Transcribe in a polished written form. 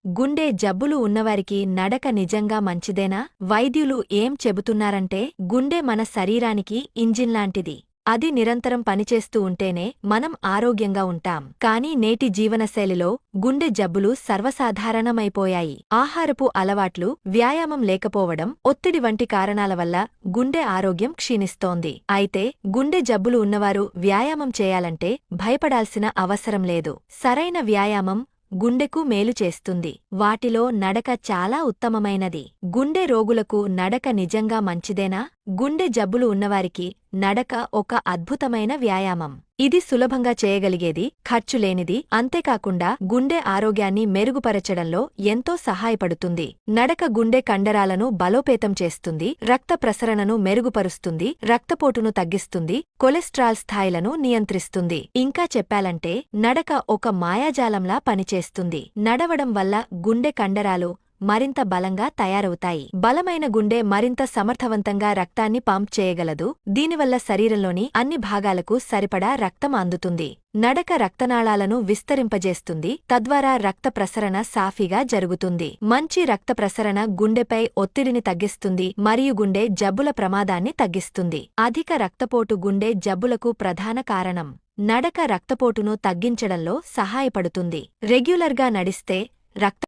గుండె జబ్బులు ఉన్నవారికి నడక నిజంగా మంచిదేనా? వైద్యులు ఏం చెబుతున్నారంటే గుండె మన శరీరానికి ఇంజిన్లాంటిది. అది నిరంతరం పనిచేస్తూ ఉంటేనే మనం ఆరోగ్యంగా ఉంటాం. కానీ నేటి జీవనశైలిలో గుండె జబ్బులు సర్వసాధారణమైపోయాయి. ఆహారపు అలవాట్లు, వ్యాయామం లేకపోవడం, ఒత్తిడి వంటి కారణాల వల్ల గుండె ఆరోగ్యం క్షీణిస్తోంది. అయితే గుండె జబ్బులు ఉన్నవారు వ్యాయామం చేయాలంటే భయపడాల్సిన అవసరం లేదు. సరైన వ్యాయామం గుండెకు మేలు చేస్తుంది. వాటిలో నడక చాలా ఉత్తమమైనది. గుండె రోగులకు నడక నిజంగా మంచిదేనా? గుండె జబ్బులు ఉన్నవారికి నడక ఒక అద్భుతమైన వ్యాయామం. ఇది సులభంగా చేయగలిగేది, ఖర్చులేనిది, అంతేకాకుండా గుండె ఆరోగ్యాన్ని మెరుగుపరచడంలో ఎంతో సహాయపడుతుంది. నడక గుండె కండరాలను బలోపేతం చేస్తుంది, రక్త ప్రసరణను మెరుగుపరుస్తుంది, రక్తపోటును తగ్గిస్తుంది, కొలెస్ట్రాల్ స్థాయిలను నియంత్రిస్తుంది. ఇంకా చెప్పాలంటే నడక ఒక మాయాజాలంలా పనిచేస్తుంది. నడవడం వల్ల గుండె కండరాలు మరింత బలంగా తయారవుతాయి. బలమైన గుండె మరింత సమర్థవంతంగా రక్తాన్ని పంప్ చేయగలదు. దీనివల్ల శరీరంలోని అన్ని భాగాలకు సరిపడా రక్తం అందుతుంది. నడక రక్తనాళాలను విస్తరింపజేస్తుంది, తద్వారా రక్త ప్రసరణ సాఫీగా జరుగుతుంది. మంచి రక్త ప్రసరణ గుండెపై ఒత్తిడిని తగ్గిస్తుంది మరియు గుండె జబ్బుల ప్రమాదాన్ని తగ్గిస్తుంది. అధిక రక్తపోటు గుండె జబ్బులకు ప్రధాన కారణం. నడక రక్తపోటును తగ్గించడంలో సహాయపడుతుంది. రెగ్యులర్గా నడిస్తే రక్త